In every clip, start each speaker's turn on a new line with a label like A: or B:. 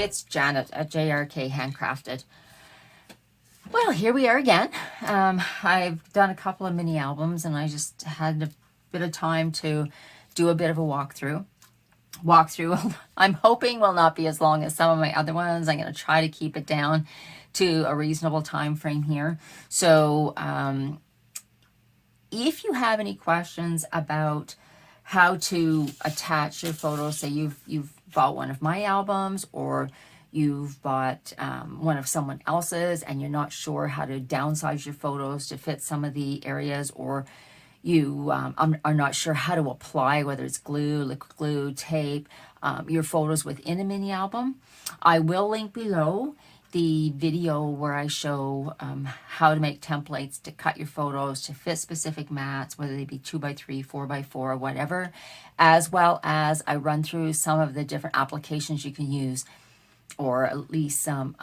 A: It's Janet at JRK Handcrafted. Well, here we are again. I've done a couple of mini albums and I just had a bit of time to do a bit of a walkthrough. I'm hoping will not be as long as some of my other ones. I'm going to try to keep it down to a reasonable time frame here. So if you have any questions about how to attach your photos, say you've bought one of my albums or you've bought one of someone else's and you're not sure how to downsize your photos to fit some of the areas, or you are not sure how to apply, whether it's glue, liquid glue, tape, your photos within a mini album, I will link below the video where I show how to make templates to cut your photos to fit specific mats, whether they be 2x3, 4x4, whatever, as well as I run through some of the different applications you can use, or at least some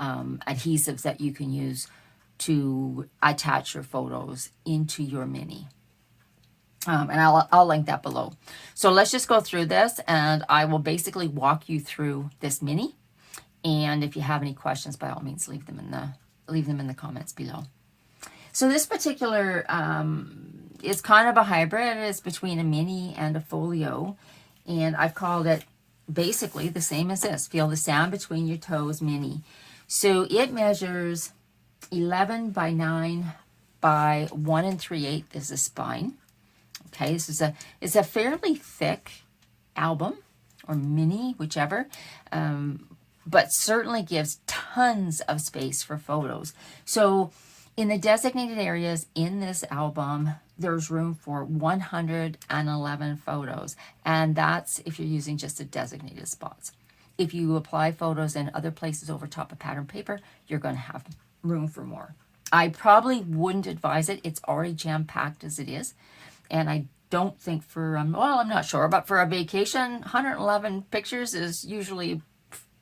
A: adhesives that you can use to attach your photos into your mini. And I'll link that below. So let's just go through this and I will basically walk you through this mini. And if you have any questions, by all means, leave them in the comments below. So this particular is kind of a hybrid. It's between a mini and a folio. And I've called it basically the same as this, Feel the Sound Between Your Toes mini. So it measures 11 by 9 by 1 3/8 is the spine. Okay, this is it's a fairly thick album or mini, whichever. But certainly gives tons of space for photos. So in the designated areas in this album, there's room for 111 photos. And that's if you're using just the designated spots. If you apply photos in other places over top of pattern paper, you're going to have room for more. I probably wouldn't advise it. It's already jam-packed as it is. And I don't think for, well, I'm not sure, but for a vacation, 111 pictures is usually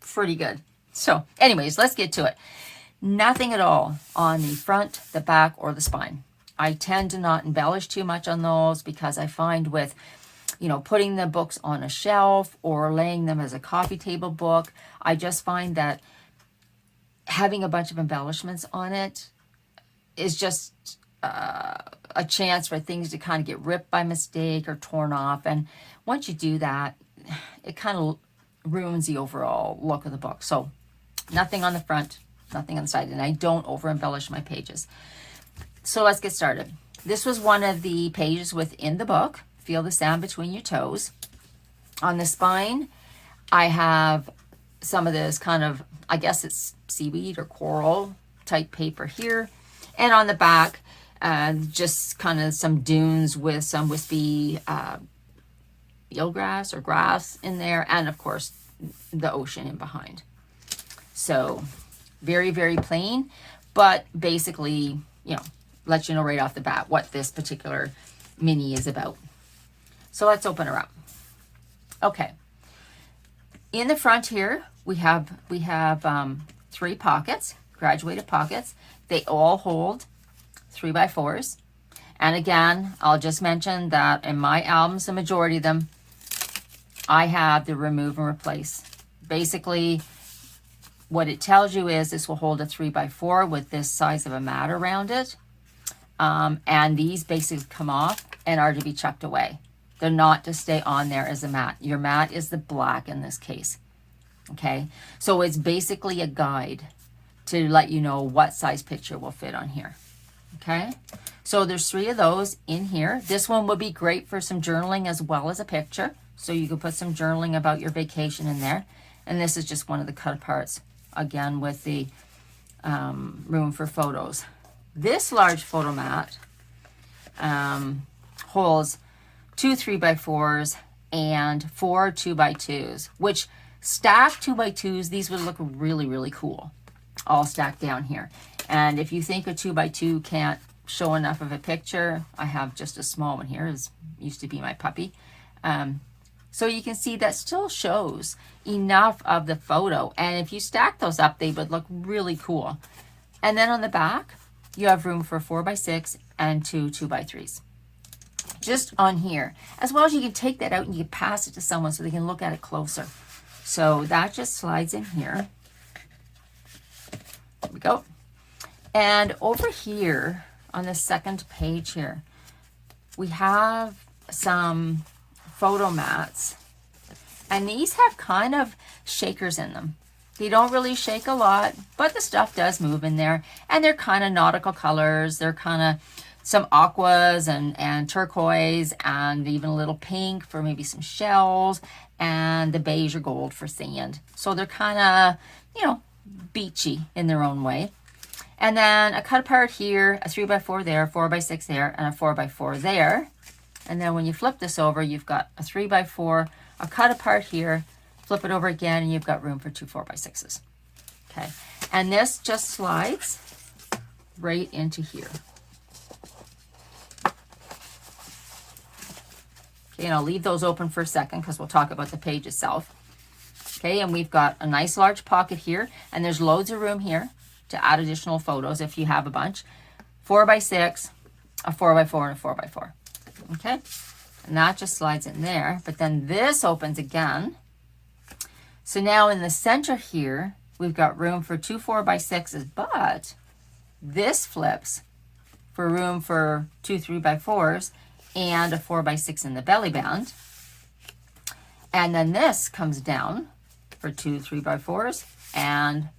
A: pretty good. So anyways, let's get to it. Nothing at all on the front, the back, or the spine. I tend to not embellish too much on those because I find with, putting the books on a shelf or laying them as a coffee table book, I just find that having a bunch of embellishments on it is just a chance for things to kind of get ripped by mistake or torn off. And once you do that, it kind of ruins the overall look of the book. So nothing on the front, nothing on the side, and I don't over embellish my pages. So let's get started. This was one of the pages within the book, Feel the Sound Between Your Toes. On the spine, I have some of this kind of, I guess it's seaweed or coral type paper here. And on the back, just kind of some dunes with some wispy eelgrass or grass in there, and of course the ocean in behind. So very, very plain, but basically, let you know right off the bat what this particular mini is about. So let's open her up. Okay, in the front here we have 3 pockets, graduated pockets. They all hold 3x4s. And again, I'll just mention that in my albums, the majority of them, I have the remove and replace. Basically, what it tells you is this will hold a 3x4 with this size of a mat around it. And these basically come off and are to be chucked away. They're not to stay on there as a mat. Your mat is the black in this case. Okay, so it's basically a guide to let you know what size picture will fit on here. Okay, so there's 3 of those in here. This one would be great for some journaling as well as a picture. So you could put some journaling about your vacation in there. And this is just one of the cut parts, again, with the room for photos. This large photo mat holds 2 3x4s and 4 2x2s, which stacked 2x2s, these would look really, really cool, all stacked down here. And if you think a 2x2 can't show enough of a picture, I have just a small one here. It used to be my puppy. So you can see that still shows enough of the photo. And if you stack those up, they would look really cool. And then on the back, you have room for 4x6 and 2 2x3s. Just on here. As well as you can take that out and you can pass it to someone so they can look at it closer. So that just slides in here. we go. And over here on the second page here, we have some photo mats. And these have kind of shakers in them. They don't really shake a lot, but the stuff does move in there. And they're kind of nautical colors. They're kind of some aquas and turquoise and even a little pink for maybe some shells and the beige or gold for sand. So they're kind of, you know, beachy in their own way. And then a cut apart here, a 3x4 there, 4x6 there, and a 4x4 there. And then when you flip this over, you've got a 3x4, a cut apart here, flip it over again, and you've got room for two 4x6s. Okay, and this just slides right into here. Okay, and I'll leave those open for a second because we'll talk about the page itself. Okay, and we've got a nice large pocket here, and there's loads of room here to add additional photos if you have a bunch. 4x6, a 4x4, and a 4x4. Okay, and that just slides in there, but then this opens again. So now in the center here, we've got room for two 4x6s, but this flips for room for two 3x4s and a 4x6 in the belly band. And then this comes down for two 3x4s and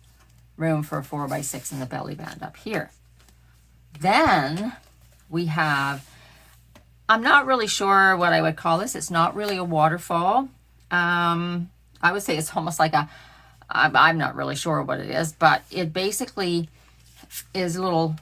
A: room for a 4x6 in the belly band up here. Then we have, I'm not really sure what I would call this. It's not really a waterfall. I would say it's almost like a, I'm not really sure what it is, but it basically is little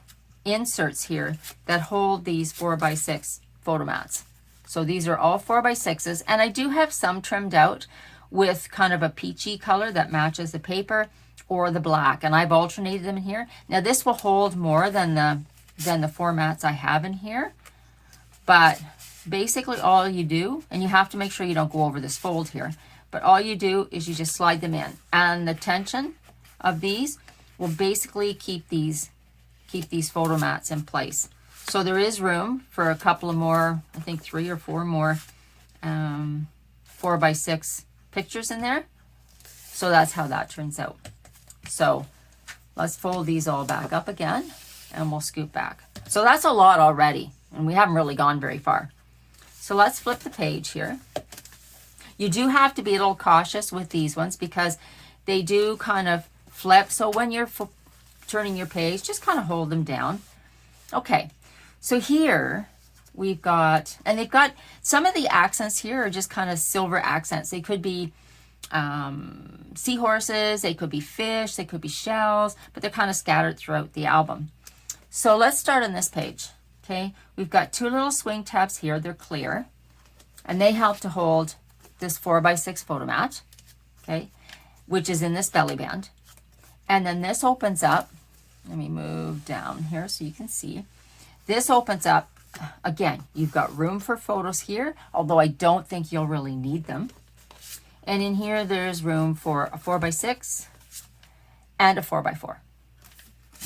A: inserts here that hold these 4x6 photo mats. So these are all 4x6s, and I do have some trimmed out with kind of a peachy color that matches the paper or the black, and I've alternated them in here. Now this will hold more than the 4 mats I have in here, but basically all you do, and you have to make sure you don't go over this fold here, but all you do is you just slide them in, and the tension of these will basically keep these photo mats in place. So there is room for a couple of more, I think 3 or 4 more 4x6 pictures in there. So that's how that turns out. So let's fold these all back up again, and we'll scoop back. So that's a lot already, and we haven't really gone very far. So let's flip the page here. You do have to be a little cautious with these ones because they do kind of flip. So when you're turning your page, just kind of hold them down. Okay, so here we've got, and they've got, some of the accents here are just kind of silver accents. They could be seahorses, they could be fish, they could be shells, but they're kind of scattered throughout the album. So let's start on this page. Okay, we've got 2 little swing tabs here. They're clear, and they help to hold this 4x6 photo mat, okay, which is in this belly band. And then this opens up. Let me move down here so you can see. This opens up. Again, you've got room for photos here, although I don't think you'll really need them. And in here, there's room for a 4x6 and a 4x4.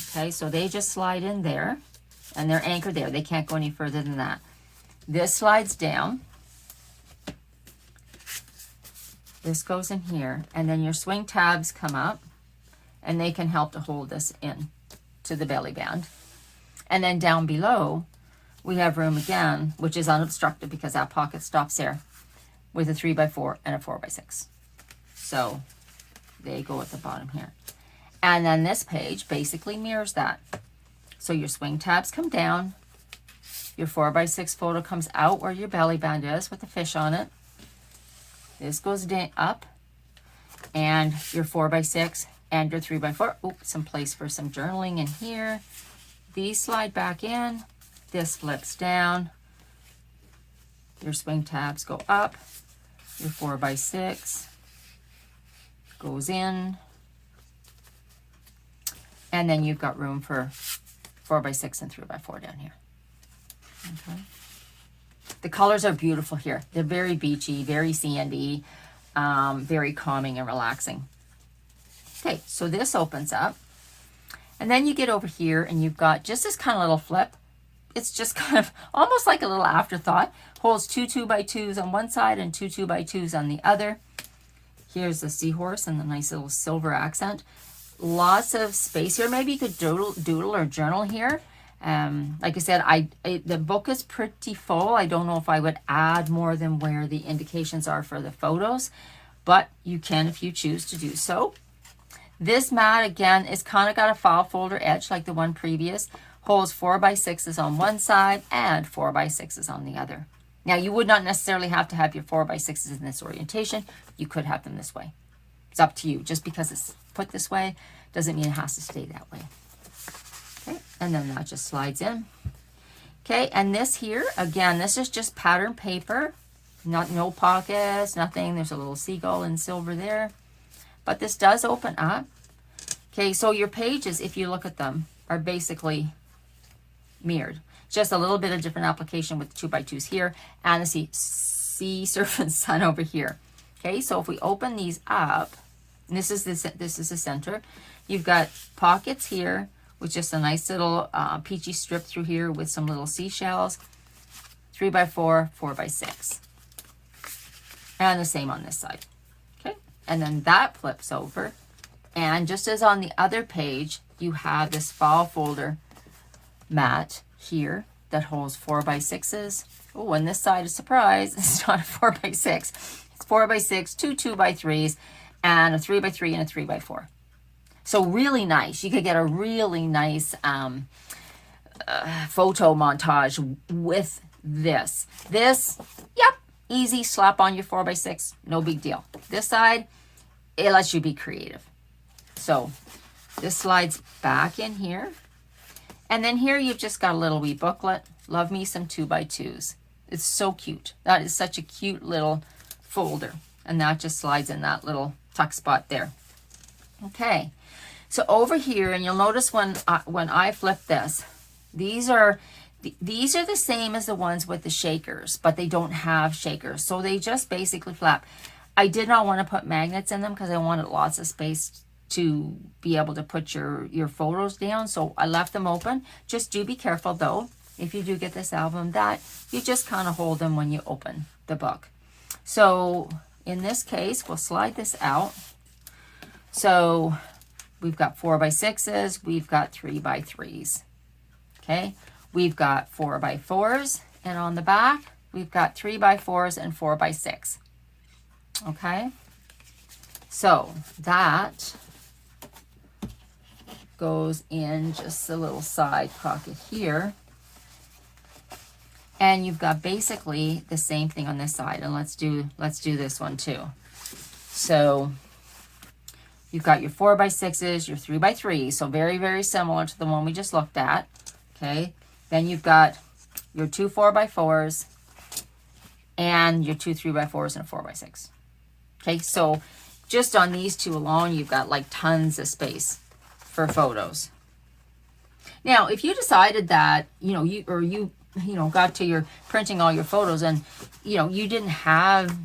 A: Okay, so they just slide in there, and they're anchored there. They can't go any further than that. This slides down. This goes in here, and then your swing tabs come up, and they can help to hold this in to the belly band. And then down below, we have room again, which is unobstructed because that pocket stops there, with a 3x4 and a 4x6. So they go at the bottom here. And then this page basically mirrors that. So your swing tabs come down, your 4x6 photo comes out where your belly band is with the fish on it. This goes up, and your 4x6 and your 3x4. Oh, some place for some journaling in here. These slide back in. This flips down. Your swing tabs go up. Your 4x6 goes in. And then you've got room for 4x6 and 3x4 down here. Okay. The colors are beautiful here. They're very beachy, very sandy, very calming and relaxing. Okay, so this opens up. And then you get over here and you've got just this kind of little flip. It's just kind of almost like a little afterthought. Holds 2 2x2s on one side and 2 2x2s on the other. Here's the seahorse and the nice little silver accent. lots of space here. Maybe you could doodle or journal here. Like I said, the book is pretty full. I don't know if I would add more than where the indications are for the photos, but you can if you choose to do so. This mat, again, is kind of got a file folder edge like the one previous. Holds 4x6s on one side and 4x6s on the other. Now, you would not necessarily have to have your 4x6s in this orientation. You could have them this way. It's up to you. Just because it's put this way doesn't mean it has to stay that way. Okay, and then that just slides in. Okay, and this here, again, this is just pattern paper. No pockets, nothing. There's a little seagull in silver there. But this does open up. Okay, so your pages, if you look at them, are basically mirrored. Just a little bit of different application with 2x2s here and the sea serpent sun over here. Okay, so if we open these up, and this is the center, you've got pockets here with just a nice little peachy strip through here with some little seashells, 3x4, 4x6. And the same on this side. Okay, and then that flips over. And just as on the other page, you have this file folder mat here that holds 4x6s. Oh, and this side is surprise. It's not a 4x6. It's 4x6, two 2x3s, and a 3x3 and a 3x4. So really nice. You could get a really nice photo montage with this. This, yep, easy. Slap on your 4x6. No big deal. This side, it lets you be creative. So this slides back in here. And then here you've just got a little wee booklet. Love me some 2x2s. It's so cute. That is such a cute little folder. And that just slides in that little tuck spot there. Okay. So over here, and you'll notice when I flip this, these are the same as the ones with the shakers, but they don't have shakers. So they just basically flap. I did not want to put magnets in them because I wanted lots of space to be able to put your photos down. So I left them open. Just do be careful though, if you do get this album, that you just kind of hold them when you open the book. So in this case, we'll slide this out. So we've got 4x6s, we've got 3x3s. Okay, we've got 4x4s, and on the back, we've got 3x4s and 4x6. Okay, so that goes in just a little side pocket here. And you've got basically the same thing on this side. And let's do this one too. So you've got your 4x6s, your 3x3s. So very, very similar to the one we just looked at. Okay. Then you've got your two 4x4s and your two 3x4s and a 4x6. Okay. So just on these two alone, you've got like tons of space for photos. Now, if you decided that, you got to your printing all your photos and, you didn't have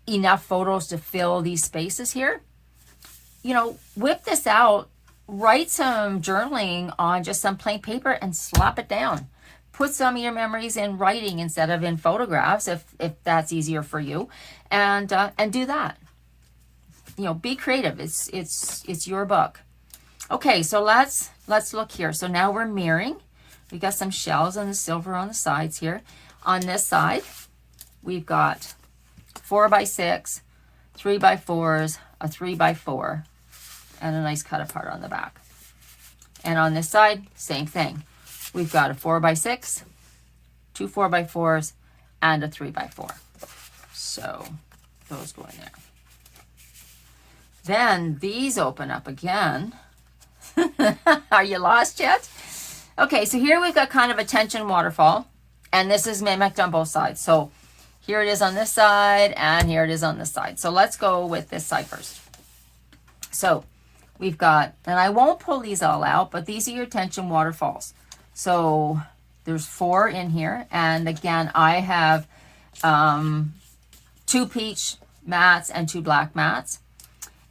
A: enough photos to fill these spaces here, whip this out, write some journaling on just some plain paper and slap it down. Put some of your memories in writing instead of in photographs, if that's easier for you, and do that. Be creative. It's your book. Okay, so let's look here. So now we're mirroring. We got some shells and the silver on the sides here. On this side, we've got 4x6, 3x4s, a 3x4, and a nice cut apart on the back. And on this side, same thing. We've got a 4x6, two 4x4s, and a 3x4. So those go in there. Then these open up again. Are you lost yet? Okay, so here we've got kind of a tension waterfall, and this is mimicked on both sides. So here it is on this side, and here it is on this side. So let's go with this side first. So we've got, and I won't pull these all out, but these are your tension waterfalls. So there's 4 in here, and again, I have 2 peach mats and 2 black mats.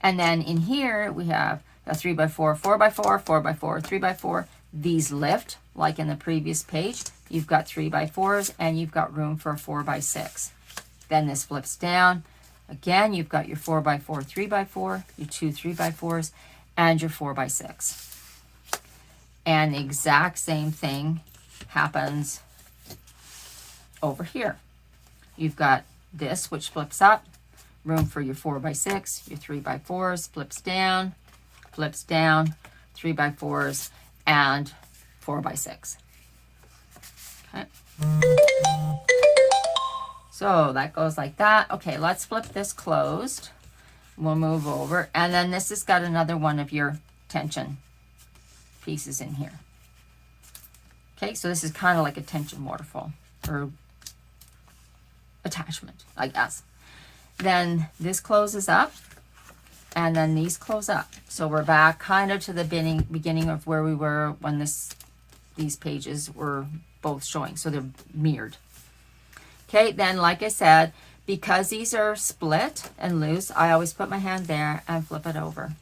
A: And then in here, we have a 3x4, 4x4, 4x4, 3x4. These lift, like in the previous page. You've got 3x4s, and you've got room for a 4x6. Then this flips down, Again, you've got your 4x4, 3x4, your 2 3x4s, and your 4x6. And the exact same thing happens over here. You've got this, which flips up, room for your 4x6, your 3x4s, flips down, 3x4s, and 4x6. Okay. So that goes like that. Okay, let's flip this closed. We'll move over. And then this has got another one of your tension pieces in here. Okay, so this is kind of like a tension waterfall or attachment, I guess. Then this closes up, and then these close up. So we're back kind of to the beginning of where we were when these pages were both showing. So they're mirrored. Okay, then like I said, because these are split and loose, I always put my hand there and flip it over.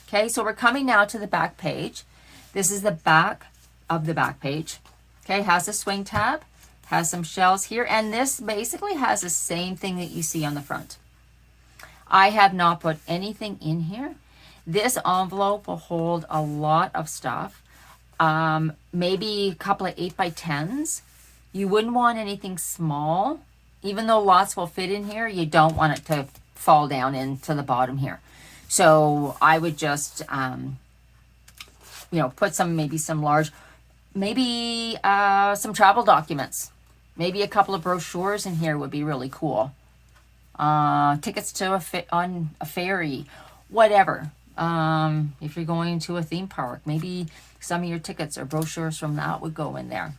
A: Okay, so we're coming now to the back page. This is the back of the back page. Okay, has a swing tab, has some shells here, and this basically has the same thing that you see on the front. I have not put anything in here. This envelope will hold a lot of stuff. Maybe a couple of 8x10s. You wouldn't want anything small. Even though lots will fit in here, you don't want it to fall down into the bottom here. So I would just, put maybe some large, some travel documents. Maybe a couple of brochures in here would be really cool. Tickets to on a ferry, whatever. If you're going to a theme park, maybe some of your tickets or brochures from that would go in there.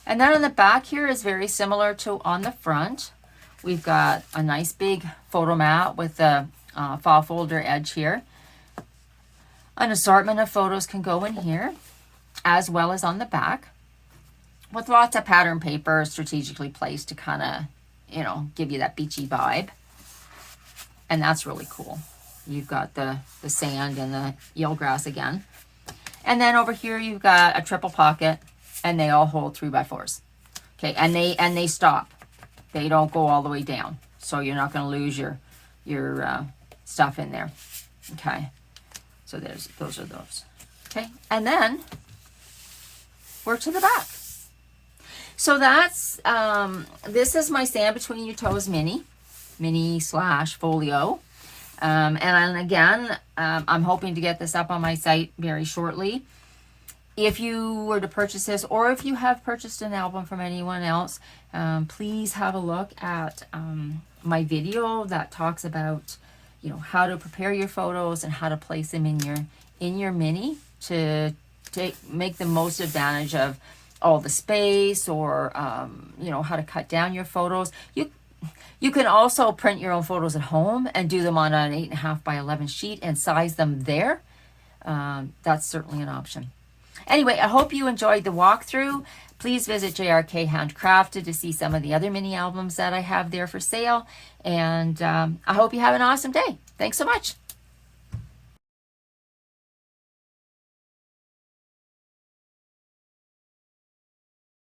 A: And then on the back here is very similar to on the front. We've got a nice big photo mat with a file folder edge here. An assortment of photos can go in here, as well as on the back, with lots of pattern paper strategically placed to kind of, give you that beachy vibe. And that's really cool. You've got the sand and the eelgrass again. And then over here you've got a triple pocket, and they all hold 3x4s. Okay, and they stop. They don't go all the way down, so you're not going to lose your stuff in there. Okay, so those are those. Okay, and then we're to the back. So that's this is my Sand Between Your Toes mini / folio. And again, I'm hoping to get this up on my site very shortly. If you were to purchase this, or if you have purchased an album from anyone else, please have a look at my video that talks about, how to prepare your photos and how to place them in your mini to make the most advantage of all the space, or how to cut down your photos. You can also print your own photos at home and do them on an 8.5 by 11 sheet and size them there. That's certainly an option. Anyway, I hope you enjoyed the walkthrough. Please visit JRK Handcrafted to see some of the other mini albums that I have there for sale. And I hope you have an awesome day. Thanks so much.